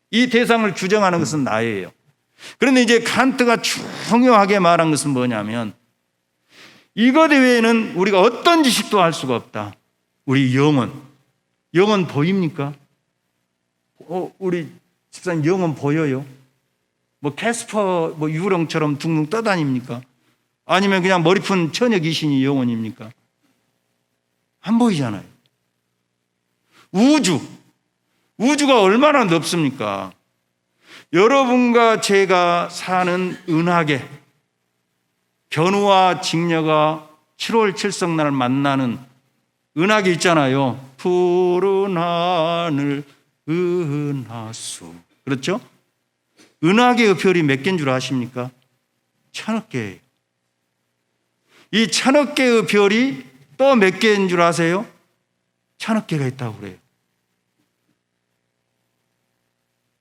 이 대상을 규정하는 것은 나예요. 그런데 이제 칸트가 중요하게 말한 것은 뭐냐면, 이것 외에는 우리가 어떤 지식도 할 수가 없다. 우리 영혼 보입니까? 우리 집사님 영혼 보여요? 뭐 캐스퍼 뭐 유령처럼 둥둥 떠다닙니까? 아니면 그냥 머리 푼 처녀 귀신이 영혼입니까? 안 보이잖아요. 우주가 얼마나 넓습니까? 여러분과 제가 사는 은하계, 견우와 직녀가 7월 7성날 만나는 은하계 있잖아요. 푸른 하늘 은하수. 그렇죠? 은하계의 별이 몇 개인 줄 아십니까? 1000억 개예요. 이 1000억 개의 별이 또 몇 개인 줄 아세요? 1000억 개가 있다고 그래요.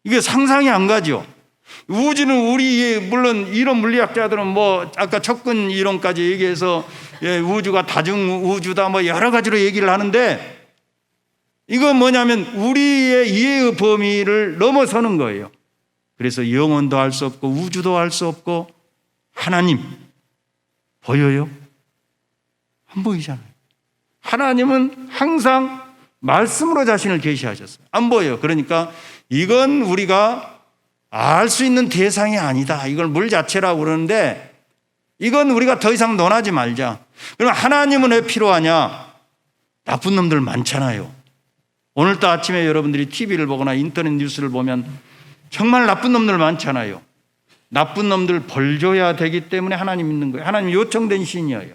이게 상상이 안 가죠. 우주는 물론 이론 물리학자들은 뭐 아까 척근 이론까지 얘기해서 우주가 다중 우주다 뭐 여러 가지로 얘기를 하는데, 이건 뭐냐면 우리의 이해의 범위를 넘어서는 거예요. 그래서 영혼도 알 수 없고 우주도 알 수 없고, 하나님 보여요? 안 보이잖아요. 하나님은 항상 말씀으로 자신을 계시하셨어요. 안 보여요. 그러니까 이건 우리가 알 수 있는 대상이 아니다. 이걸 물 자체라고 그러는데, 이건 우리가 더 이상 논하지 말자. 그럼 하나님은 왜 필요하냐? 나쁜 놈들 많잖아요. 오늘도 아침에 여러분들이 TV를 보거나 인터넷 뉴스를 보면 정말 나쁜 놈들 많잖아요. 나쁜 놈들 벌 줘야 되기 때문에 하나님 믿는 거예요. 하나님 요청된 신이에요.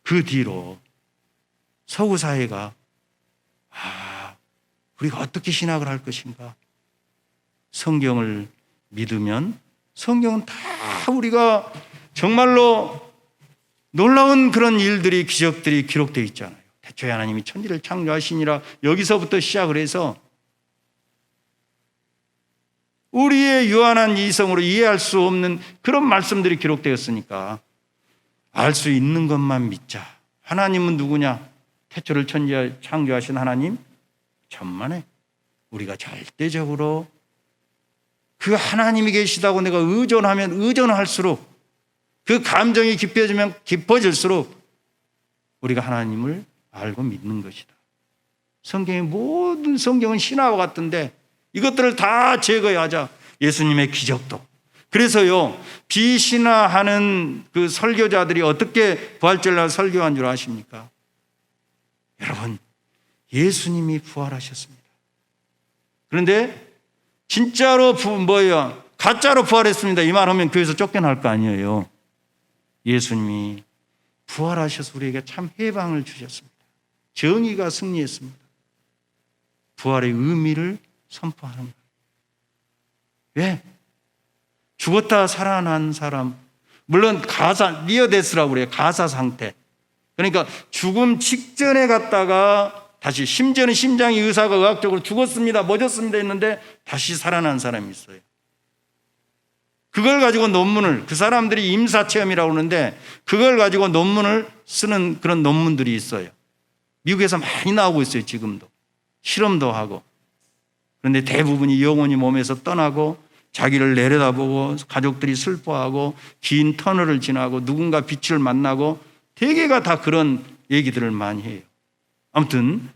그 뒤로 서구 사회가 우리가 어떻게 신학을 할 것인가? 성경을 믿으면 성경은 다 우리가 정말로 놀라운 그런 일들이, 기적들이 기록되어 있잖아요. 태초에 하나님이 천지를 창조하시니라, 여기서부터 시작을 해서 우리의 유한한 이성으로 이해할 수 없는 그런 말씀들이 기록되었으니까 알 수 있는 것만 믿자. 하나님은 누구냐? 태초를 천지에 창조하신 하나님, 천만에 우리가 절대적으로 그 하나님이 계시다고 내가 의존하면 의존할수록, 그 감정이 깊어지면 깊어질수록 우리가 하나님을 알고 믿는 것이다. 성경의 모든 성경은 신화와 같은데 이것들을 다 제거하자. 예수님의 기적도. 그래서요, 비신화하는 그 설교자들이 어떻게 부활절날 설교한 줄 아십니까? 여러분, 예수님이 부활하셨습니다. 그런데 진짜로 가짜로 부활했습니다. 이 말 하면 교회에서 쫓겨날 거 아니에요. 예수님이 부활하셔서 우리에게 참 해방을 주셨습니다. 정의가 승리했습니다. 부활의 의미를 선포하는 거예요. 왜? 죽었다 살아난 사람, 물론 니어데스라고 그래요. 가사 상태. 그러니까 죽음 직전에 갔다가 다시, 심지어는 심장이 의사가 의학적으로 죽었습니다, 멎었습니다 했는데 다시 살아난 사람이 있어요. 그걸 가지고 논문을, 그 사람들이 임사체험이라고 그러는데 그걸 가지고 논문을 쓰는 그런 논문들이 있어요. 미국에서 많이 나오고 있어요. 지금도 실험도 하고. 그런데 대부분이 영혼이 몸에서 떠나고 자기를 내려다보고 가족들이 슬퍼하고 긴 터널을 지나고 누군가 빛을 만나고, 대개가 다 그런 얘기들을 많이 해요. 아무튼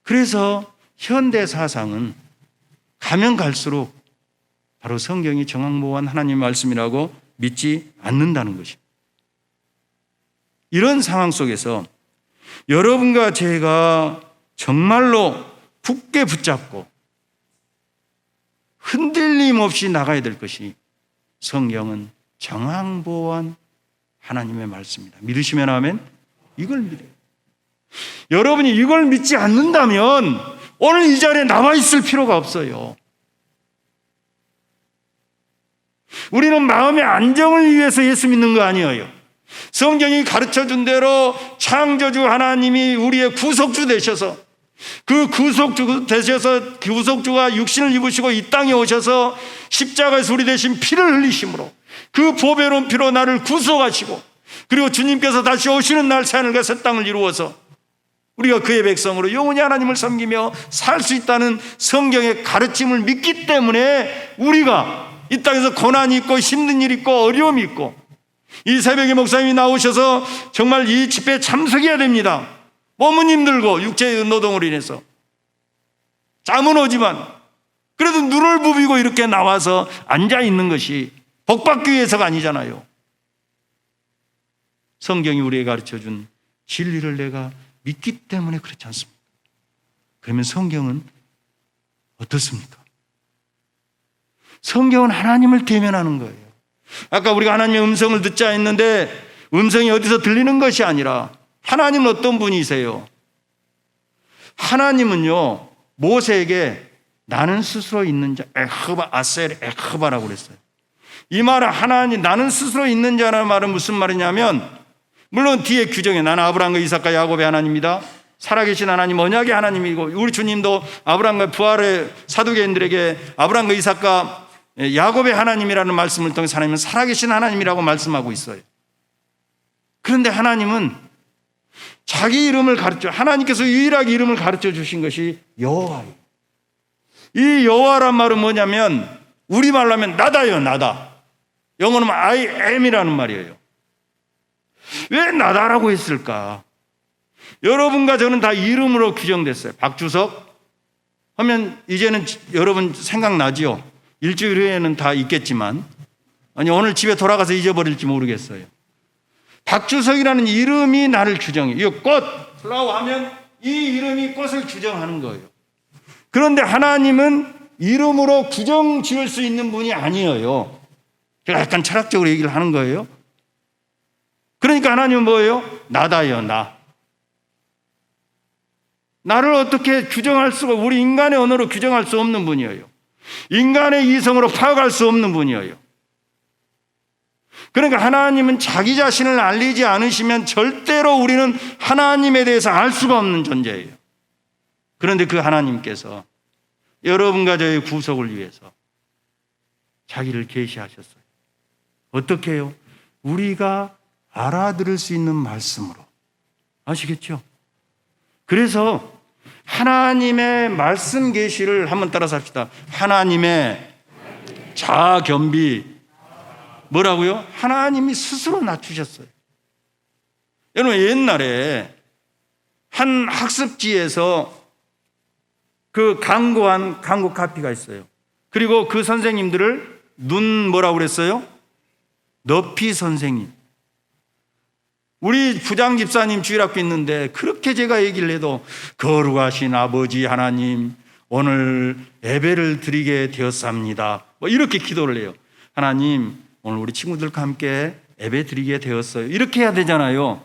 그래서 현대 사상은 가면 갈수록 바로 성경이 정확무한 하나님의 말씀이라고 믿지 않는다는 것입니다. 이런 상황 속에서 여러분과 제가 정말로 굳게 붙잡고 흔들림 없이 나가야 될 것이 성경은 정황보호한 하나님의 말씀입니다. 믿으시면 아멘? 이걸 믿어요. 여러분이 이걸 믿지 않는다면 오늘 이 자리에 나와 있을 필요가 없어요. 우리는 마음의 안정을 위해서 예수 믿는 거 아니에요. 성경이 가르쳐준 대로 창조주 하나님이 우리의 구속주 되셔서 그 구속주 되셔서 구속주가 육신을 입으시고 이 땅에 오셔서 십자가에서 우리 대신 피를 흘리심으로 그 보배로운 피로 나를 구속하시고 그리고 주님께서 다시 오시는 날 새하늘과 새 땅을 이루어서 우리가 그의 백성으로 영원히 하나님을 섬기며 살 수 있다는 성경의 가르침을 믿기 때문에 우리가 이 땅에서 고난이 있고 힘든 일이 있고 어려움이 있고 이 새벽에 목사님이 나오셔서 정말 이 집회에 참석해야 됩니다. 몸은 힘들고 육체의 노동으로 인해서 잠은 오지만 그래도 눈을 부비고 이렇게 나와서 앉아있는 것이 복받기 위해서가 아니잖아요. 성경이 우리에게 가르쳐준 진리를 내가 믿기 때문에 그렇지 않습니까? 그러면 성경은 어떻습니까? 성경은 하나님을 대면하는 거예요. 아까 우리가 하나님의 음성을 듣자 했는데 음성이 어디서 들리는 것이 아니라 하나님은 어떤 분이세요? 하나님은요 모세에게 나는 스스로 있는 자 에흐바 아셀 에흐바라고 그랬어요. 이 말은 하나님 나는 스스로 있는 자라는 말은 무슨 말이냐면 물론 뒤에 규정에 나는 아브라함과 이삭과 야곱의 하나님이다. 살아계신 하나님 언약의 하나님이고 우리 주님도 아브라함과 부활의 사두개인들에게 아브라함과 이삭과 야곱의 하나님이라는 말씀을 통해서 하나님은 살아계신 하나님이라고 말씀하고 있어요. 그런데 하나님은 자기 이름을 하나님께서 유일하게 이름을 가르쳐 주신 것이 여호와예요. 이 여호와란 말은 뭐냐면 우리말로 하면 나다요 나다. 영어로 하면 I am이라는 말이에요. 왜 나다라고 했을까? 여러분과 저는 다 이름으로 규정됐어요. 박주석 하면 이제는 여러분 생각나지요? 일주일 후에는 다 있겠지만 아니 오늘 집에 돌아가서 잊어버릴지 모르겠어요. 박주석이라는 이름이 나를 규정해요. 이 꽃, 플라워 하면 이 이름이 꽃을 규정하는 거예요. 그런데 하나님은 이름으로 규정 지을 수 있는 분이 아니에요. 제가 약간 철학적으로 얘기를 하는 거예요. 그러니까 하나님은 뭐예요? 나다요, 나. 나를 어떻게 규정할 수가, 우리 인간의 언어로 규정할 수 없는 분이에요. 인간의 이성으로 파악할 수 없는 분이에요. 그러니까 하나님은 자기 자신을 알리지 않으시면 절대로 우리는 하나님에 대해서 알 수가 없는 존재예요. 그런데 그 하나님께서 여러분과 저의 구속을 위해서 자기를 계시하셨어요. 어떻게 해요? 우리가 알아들을 수 있는 말씀으로. 아시겠죠? 그래서 하나님의 말씀 계시를 한번 따라서 합시다. 하나님의 자아겸비. 뭐라고요? 하나님이 스스로 낮추셨어요. 여러분 옛날에 한 학습지에서 그 강고한 강고 카피가 있어요. 그리고 그 선생님들을 뭐라고 그랬어요? 너피 선생님. 우리 부장 집사님 주일학교 있는데 그렇게 제가 얘기를 해도 거룩하신 아버지 하나님 오늘 예배를 드리게 되었습니다. 뭐 이렇게 기도를 해요. 하나님 오늘 우리 친구들과 함께 예배 드리게 되었어요. 이렇게 해야 되잖아요.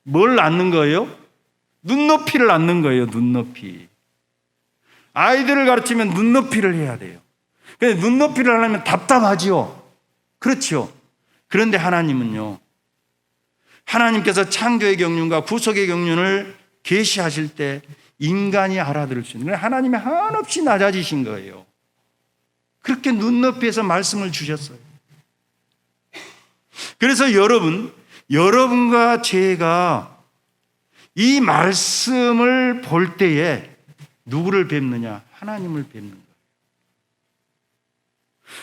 뭘 낳는 거예요? 눈높이를 낳는 거예요. 눈높이. 아이들을 가르치면 눈높이를 해야 돼요. 근데 눈높이를 하려면 답답하지요. 그렇죠. 그런데 하나님은요. 하나님께서 창조의 경륜과 구속의 경륜을 계시하실 때 인간이 알아들을 수 있는 하나님이 한없이 낮아지신 거예요. 그렇게 눈높이에서 말씀을 주셨어요. 그래서 여러분과 제가 이 말씀을 볼 때에 누구를 뵙느냐? 하나님을 뵙는 거예요.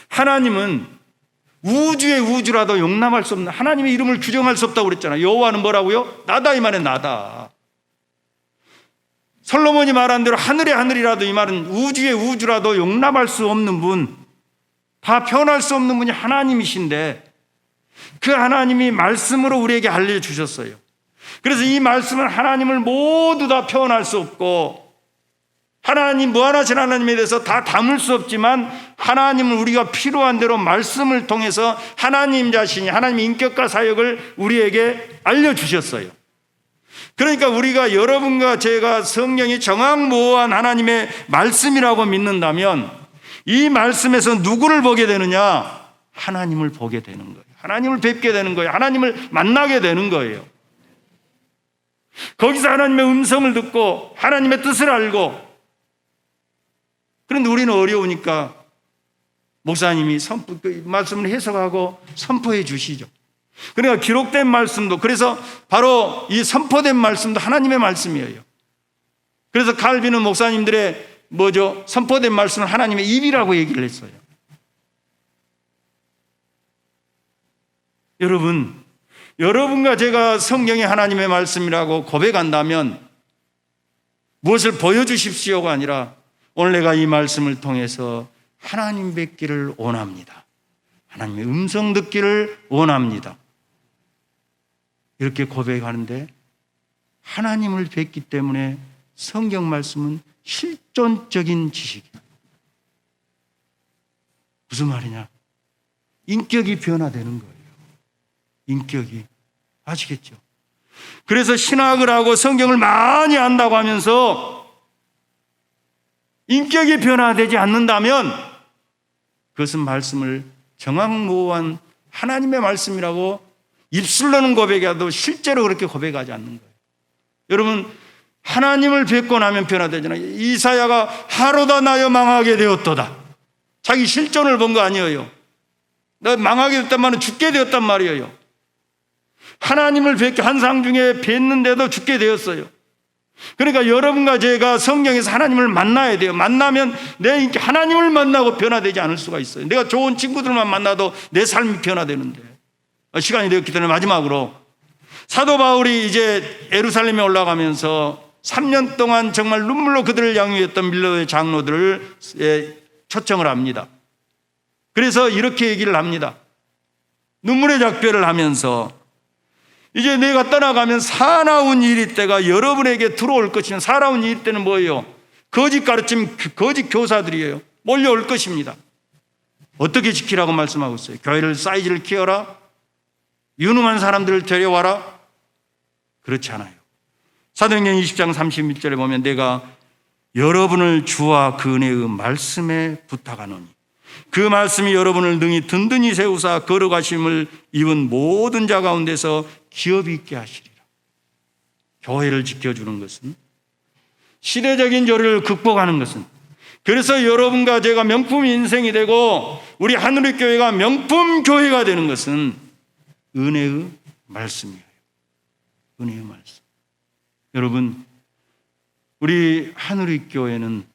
하나님은 우주의 우주라도 용납할 수 없는 하나님의 이름을 규정할 수 없다고 그랬잖아요. 여호와는 뭐라고요? 나다 이 말은 나다. 솔로몬이 말한 대로 하늘의 하늘이라도 이 말은 우주의 우주라도 용납할 수 없는 분, 다 표현할 수 없는 분이 하나님이신데 그 하나님이 말씀으로 우리에게 알려주셨어요. 그래서 이 말씀은 하나님을 모두 다 표현할 수 없고 하나님, 무한하신 하나님에 대해서 다 담을 수 없지만 하나님은 우리가 필요한 대로 말씀을 통해서 하나님 자신이, 하나님의 인격과 사역을 우리에게 알려주셨어요. 그러니까 우리가, 여러분과 제가 성경이 정확무오한 하나님의 말씀이라고 믿는다면 이 말씀에서 누구를 보게 되느냐? 하나님을 보게 되는 거예요. 하나님을 뵙게 되는 거예요. 하나님을 만나게 되는 거예요. 거기서 하나님의 음성을 듣고 하나님의 뜻을 알고. 그런데 우리는 어려우니까 목사님이 말씀을 해석하고 선포해 주시죠. 그러니까 기록된 말씀도, 그래서 바로 이 선포된 말씀도 하나님의 말씀이에요. 그래서 칼빈은 목사님들의 선포된 말씀은 하나님의 입이라고 얘기를 했어요. 여러분과 제가 성경이 하나님의 말씀이라고 고백한다면 무엇을 보여주십시오가 아니라 오늘 내가 이 말씀을 통해서 하나님 뵙기를 원합니다. 하나님의 음성 듣기를 원합니다. 이렇게 고백하는데 하나님을 뵙기 때문에 성경 말씀은 실존적인 지식이에요. 무슨 말이냐? 인격이 변화되는 거예요. 인격이. 아시겠죠? 그래서 신학을 하고 성경을 많이 안다고 하면서 인격이 변화되지 않는다면 그것은 말씀을 정확무오한 하나님의 말씀이라고 입술로는 고백해도 실제로 그렇게 고백하지 않는 거예요. 여러분, 하나님을 뵙고 나면 변화되잖아요. 이사야가 하루다 나여 망하게 되었도다. 자기 실존을 본 거 아니에요. 나 망하게 됐단 말은 죽게 되었단 말이에요. 하나님을 뵙게 환상 중에 뵀는데도 죽게 되었어요. 그러니까 여러분과 제가 성경에서 하나님을 만나야 돼요. 만나면 내 하나님을 만나고 변화되지 않을 수가 있어요. 내가 좋은 친구들만 만나도 내 삶이 변화되는데. 시간이 되었기 때문에 마지막으로 사도 바울이 이제 예루살렘에 올라가면서 3년 동안 정말 눈물로 그들을 양육했던 밀로의 장로들을 초청을 합니다. 그래서 이렇게 얘기를 합니다. 눈물의 작별을 하면서 이제 내가 떠나가면 사나운 일이 때가 여러분에게 들어올 것이면, 사나운 일이 때는 뭐예요? 거짓 가르침, 거짓 교사들이에요. 몰려올 것입니다. 어떻게 지키라고 말씀하고 있어요? 교회를 사이즈를 키워라? 유능한 사람들을 데려와라? 그렇지 않아요. 사도행전 20장 31절에 보면 내가 여러분을 주와 그 은혜의 말씀에 부탁하노니 그 말씀이 여러분을 능히 든든히 세우사 거룩하심을 입은 모든 자 가운데서 기업이 있게 하시리라. 교회를 지켜주는 것은, 시대적인 교리를 극복하는 것은, 그래서 여러분과 제가 명품 인생이 되고 우리 하늘의 교회가 명품 교회가 되는 것은 은혜의 말씀이에요. 은혜의 말씀. 여러분, 우리 하늘의 교회는,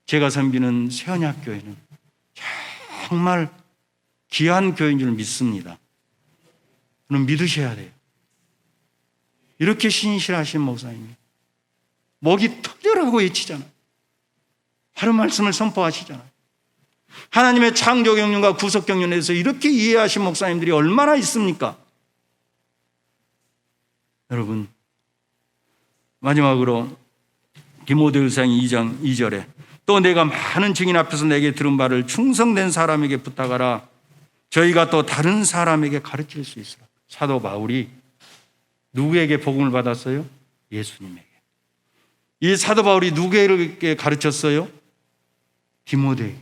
제가 섬기는 새언약 교회는 정말 귀한 교회인 줄 믿습니다. 저는 믿으셔야 돼요. 이렇게 신실하신 목사님이 목이 터져라고 외치잖아요. 하루 말씀을 선포하시잖아요. 하나님의 창조 경륜과 구속 경륜에서 이렇게 이해하신 목사님들이 얼마나 있습니까? 여러분, 마지막으로 디모데후서 2장 2절에 또 내가 많은 증인 앞에서 내게 들은 바를 충성된 사람에게 부탁하라. 저희가 또 다른 사람에게 가르칠 수 있으라. 사도 바울이 누구에게 복음을 받았어요? 예수님에게. 이 사도 바울이 누구에게 가르쳤어요? 디모데에게.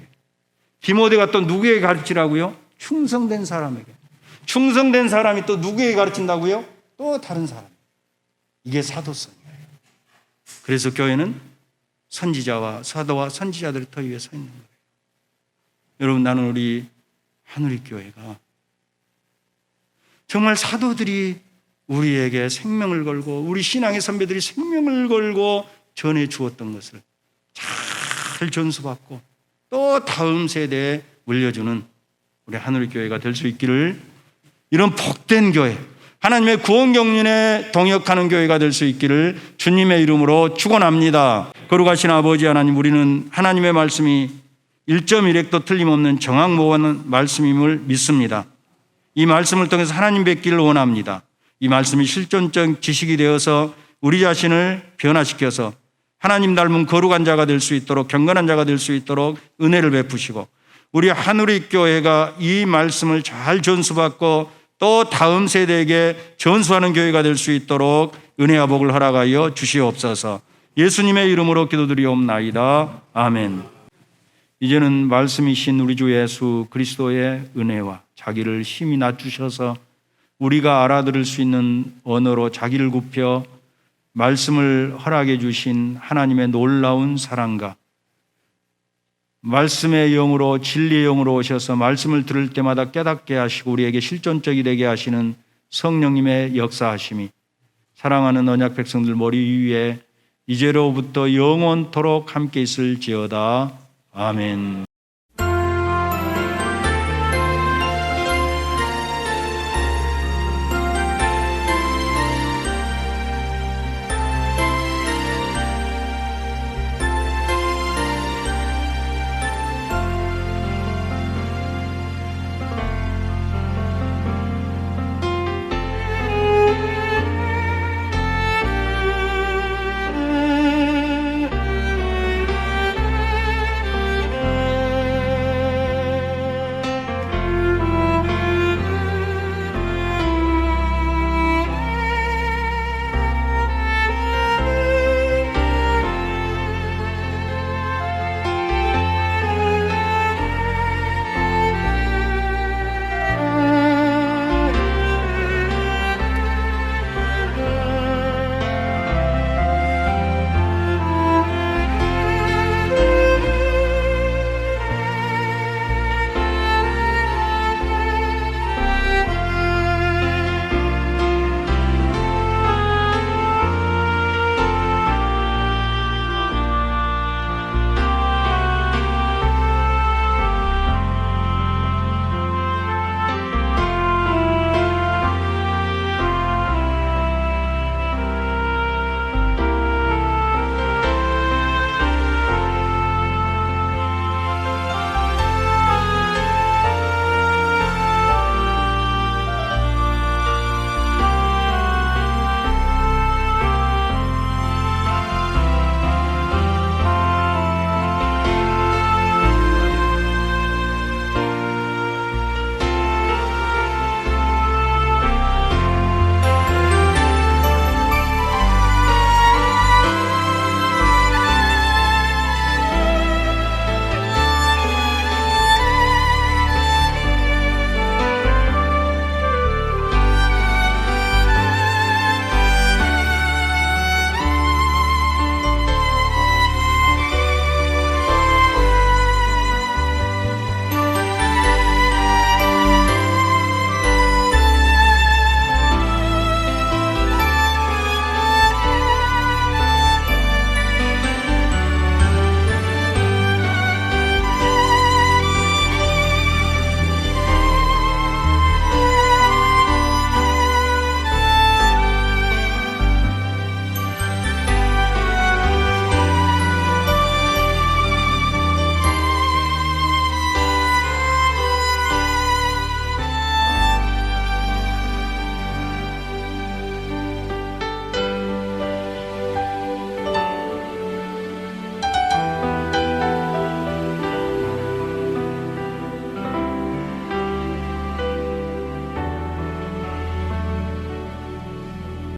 디모데가 또 누구에게 가르치라고요? 충성된 사람에게. 충성된 사람이 또 누구에게 가르친다고요? 또 다른 사람. 이게 사도성이에요. 그래서 교회는 선지자와 사도와 선지자들의 터 위에 서 있는 거예요. 여러분, 나는 우리 하늘의 교회가 정말 사도들이 우리에게 생명을 걸고 우리 신앙의 선배들이 생명을 걸고 전해 주었던 것을 잘 전수받고 또 다음 세대에 물려주는 우리 하늘의 교회가 될 수 있기를, 이런 복된 교회, 하나님의 구원 경륜에 동역하는 교회가 될 수 있기를 주님의 이름으로 축원합니다. 거룩하신 아버지 하나님, 우리는 하나님의 말씀이 1.1획도 틀림없는 정확무오한 말씀임을 믿습니다. 이 말씀을 통해서 하나님 뵙기를 원합니다. 이 말씀이 실존적 지식이 되어서 우리 자신을 변화시켜서 하나님 닮은 거룩한 자가 될 수 있도록, 경건한 자가 될 수 있도록 은혜를 베푸시고, 우리 하늘의 교회가 이 말씀을 잘 전수받고 또 다음 세대에게 전수하는 교회가 될 수 있도록 은혜와 복을 허락하여 주시옵소서. 예수님의 이름으로 기도드리옵나이다. 아멘. 이제는 말씀이신 우리 주 예수 그리스도의 은혜와 자기를 심히 낮추셔서 우리가 알아들을 수 있는 언어로 자기를 굽혀 말씀을 허락해 주신 하나님의 놀라운 사랑과 말씀의 영으로, 진리의 영으로 오셔서 말씀을 들을 때마다 깨닫게 하시고 우리에게 실존적이 되게 하시는 성령님의 역사하심이 사랑하는 언약 백성들 머리 위에 이제로부터 영원토록 함께 있을지어다. 아멘.